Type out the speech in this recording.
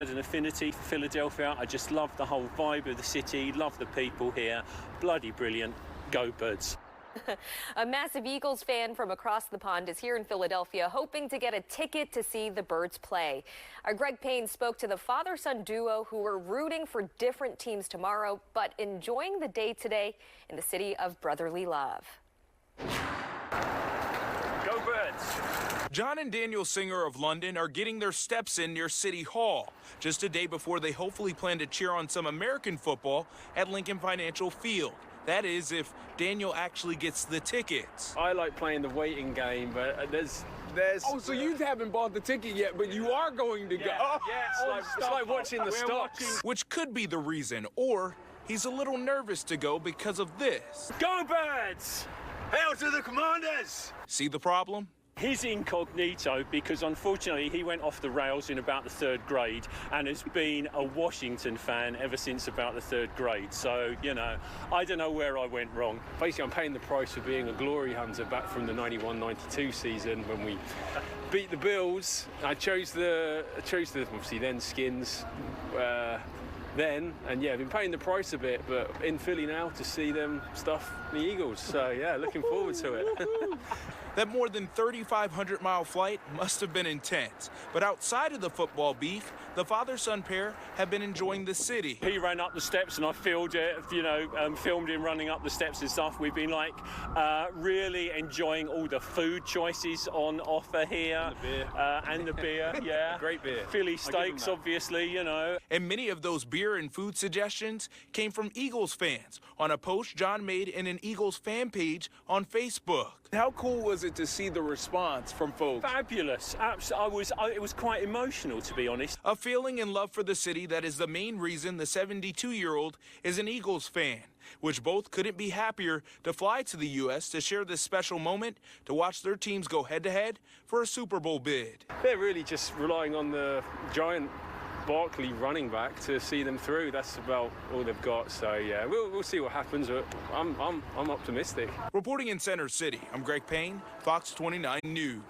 an affinity for Philadelphia. I just love the whole vibe of the city, love the people here. Bloody brilliant. Go Birds. A massive Eagles fan from across the pond is here in Philadelphia hoping to get a ticket to see the Birds play. Our Greg Payne spoke to the father-son duo who were rooting for different teams tomorrow, but enjoying the day today in the city of brotherly love. Go Birds! John and Daniel Singer of London are getting their steps in near City Hall, just a day before they hopefully plan to cheer on some American football at Lincoln Financial Field. That is, if Daniel actually gets the tickets. I like playing the waiting game, but there's... Oh, so you haven't bought the ticket yet, but you are going to go. Yeah, it's like watching the stocks. Which could be the reason, or he's a little nervous to go because of this. Go Birds! Hail to the Commanders! See the problem? He's incognito because unfortunately he went off the rails in about the 3rd grade and has been a Washington fan ever since about the 3rd grade. So, you know, I don't know where I went wrong. Basically, I'm paying the price for being a glory hunter back from the 91-92 season when we beat the Bills. I chose the obviously then Skins then, and yeah, I've been paying the price a bit, but in Philly now to see them stuff the Eagles. So yeah, looking forward to it. That more than 3,500-mile flight must have been intense. But outside of the football beef, the father-son pair have been enjoying the city. He ran up the steps and I filmed it, filmed him running up the steps and stuff. We've been really enjoying all the food choices on offer here. And the beer, yeah. Great beer. Philly steaks, obviously, you know. And many of those beer and food suggestions came from Eagles fans on a post John made in an Eagles fan page on Facebook. How cool was it to see the response from folks? Fabulous. It was quite emotional, to be honest. A feeling and love for the city that is the main reason the 72-year-old is an Eagles fan, which both couldn't be happier to fly to the U.S. to share this special moment to watch their teams go head-to-head for a Super Bowl bid. They're really just relying on the giant Barkley running back to see them through. That's about all they've got. So yeah, we'll see what happens. But I'm optimistic. Reporting in Center City, I'm Greg Payne, Fox 29 News.